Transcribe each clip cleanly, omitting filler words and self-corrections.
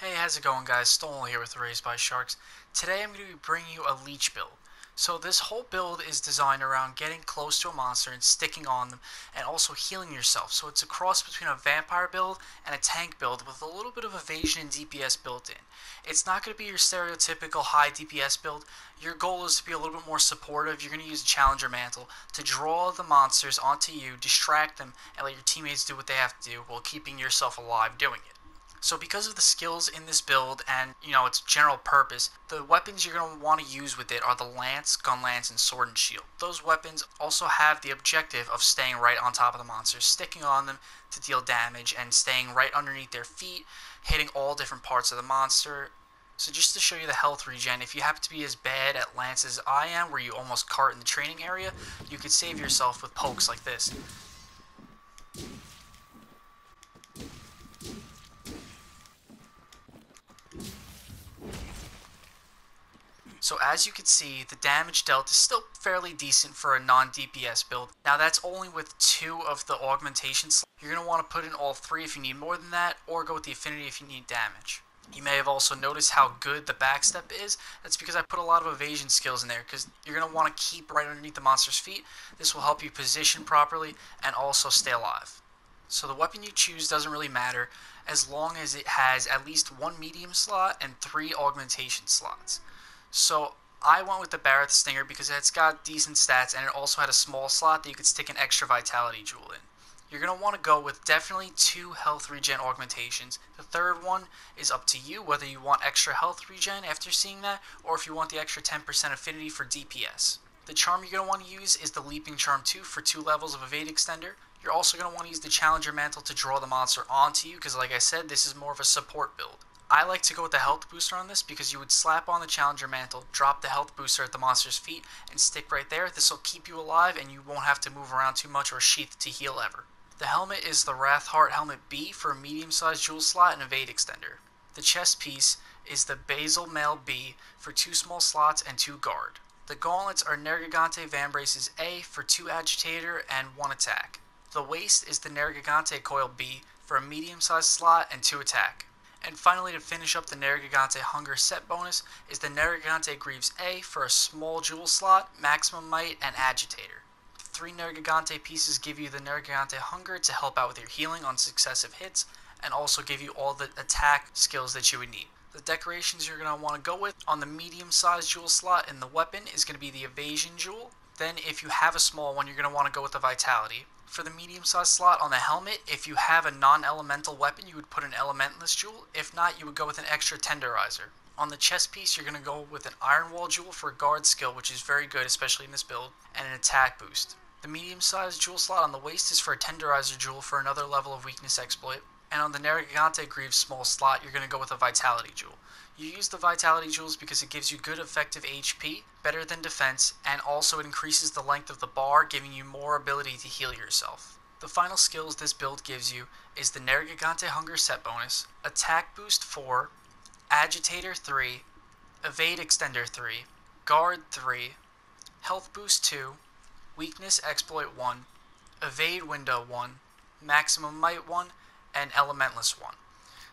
Hey, how's it going, guys? Stolen here with Raised by Sharks. Today I'm going to be bringing you a leech build. So this whole build is designed around getting close to a monster and sticking on them and also healing yourself. So it's a cross between a vampire build and a tank build with a little bit of evasion and DPS built in. It's not going to be your stereotypical high DPS build. Your goal is to be a little bit more supportive. You're going to use a challenger mantle to draw the monsters onto you, distract them, and let your teammates do what they have to do while keeping yourself alive doing it. So because of the skills in this build and, its general purpose, the weapons you're going to want to use with it are the lance, gun lance, and sword and shield. Those weapons also have the objective of staying right on top of the monsters, sticking on them to deal damage, and staying right underneath their feet, hitting all different parts of the monster. So just to show you the health regen, if you happen to be as bad at lance as I am, where you almost cart in the training area, you could save yourself with pokes like this. So as you can see, the damage dealt is still fairly decent for a non-DPS build. Now that's only with 2 of the augmentations. You're going to want to put in all 3 if you need more than that, or go with the affinity if you need damage. You may have also noticed how good the backstep is. That's because I put a lot of evasion skills in there, because you're going to want to keep right underneath the monster's feet. This will help you position properly and also stay alive. So the weapon you choose doesn't really matter as long as it has at least 1 medium slot and 3 augmentation slots. So I went with the Barrett Stinger because it's got decent stats and it also had a small slot that you could stick an extra vitality jewel in. You're going to want to go with definitely 2 health regen augmentations. The third one is up to you whether you want extra health regen after seeing that or if you want the extra 10% affinity for DPS. The charm you're going to want to use is the Leaping Charm 2 for 2 levels of Evade Extender. You're also going to want to use the Challenger Mantle to draw the monster onto you because like I said, this is more of a support build. I like to go with the health booster on this because you would slap on the Challenger Mantle, drop the health booster at the monster's feet, and stick right there. This will keep you alive and you won't have to move around too much or sheath to heal ever. The helmet is the Wrathheart Helmet B for a medium-sized jewel slot and evade extender. The chest piece is the Basal Mail B for 2 small slots and 2 guard. The gauntlets are Nergigante Vambraces A for 2 agitator and 1 attack. The waist is the Nergigante Coil B for a medium-sized slot and 2 attack. And finally, to finish up the Nergigante Hunger set bonus is the Nergigante Greaves A for a small jewel slot, maximum might, and agitator. The 3 Nergigante pieces give you the Nergigante Hunger to help out with your healing on successive hits, and also give you all the attack skills that you would need. The decorations you're going to want to go with on the medium-sized jewel slot in the weapon is going to be the Evasion Jewel. Then if you have a small one, you're going to want to go with the Vitality. For the medium-sized slot on the helmet, if you have a non-elemental weapon, you would put an Elementalist Jewel. If not, you would go with an extra Tenderizer. On the chest piece, you're going to go with an Iron Wall Jewel for a guard skill, which is very good, especially in this build, and an attack boost. The medium-sized jewel slot on the waist is for a Tenderizer Jewel for another level of weakness exploit. And on the Nergigante Greaves small slot, you're going to go with a Vitality Jewel. You use the Vitality Jewels because it gives you good effective HP, better than defense, and also it increases the length of the bar, giving you more ability to heal yourself. The final skills this build gives you is the Nergigante Hunger set bonus, Attack Boost 4, Agitator 3, Evade Extender 3, Guard 3, Health Boost 2, Weakness Exploit 1, Evade Window 1, Maximum Might 1, and Elementalist 1.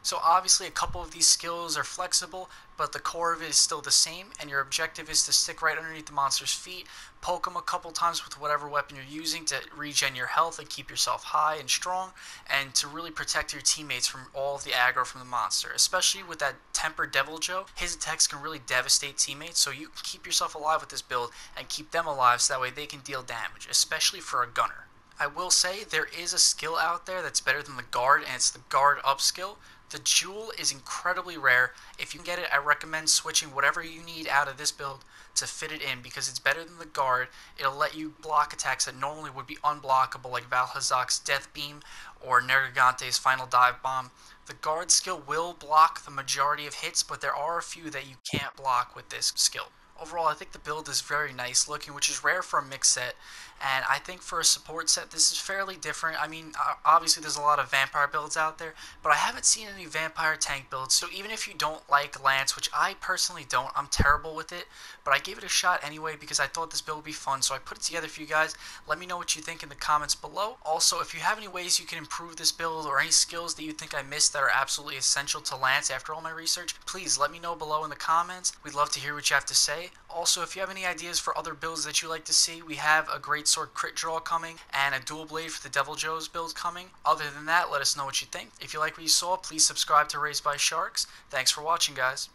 So obviously a couple of these skills are flexible, but the core of it is still the same, and your objective is to stick right underneath the monster's feet, poke them a couple times with whatever weapon you're using to regen your health and keep yourself high and strong, and to really protect your teammates from all of the aggro from the monster. Especially with that Tempered Devil Joe, his attacks can really devastate teammates, so you can keep yourself alive with this build and keep them alive so that way they can deal damage, especially for a gunner. I will say there is a skill out there that's better than the guard, and it's the guard up skill. The jewel is incredibly rare. If you can get it, I recommend switching whatever you need out of this build to fit it in because it's better than the guard. It'll let you block attacks that normally would be unblockable, like Valhazak's Death Beam or Nergigante's Final Dive Bomb. The guard skill will block the majority of hits, but there are a few that you can't block with this skill. Overall, I think the build is very nice looking, which is rare for a mix set, and I think for a support set, this is fairly different. I mean, obviously there's a lot of vampire builds out there, but I haven't seen any vampire tank builds, so even if you don't like Lance, which I personally don't, I'm terrible with it, but I gave it a shot anyway because I thought this build would be fun, so I put it together for you guys. Let me know what you think in the comments below. Also, if you have any ways you can improve this build or any skills that you think I missed that are absolutely essential to Lance after all my research, please let me know below in the comments. We'd love to hear what you have to say. Also, if you have any ideas for other builds that you like to see, we have a great sword crit draw coming and a dual blade for the Devil Joe's build coming. Other than that, let us know what you think. If you like what you saw, please subscribe to Raised by Sharks. Thanks for watching, guys.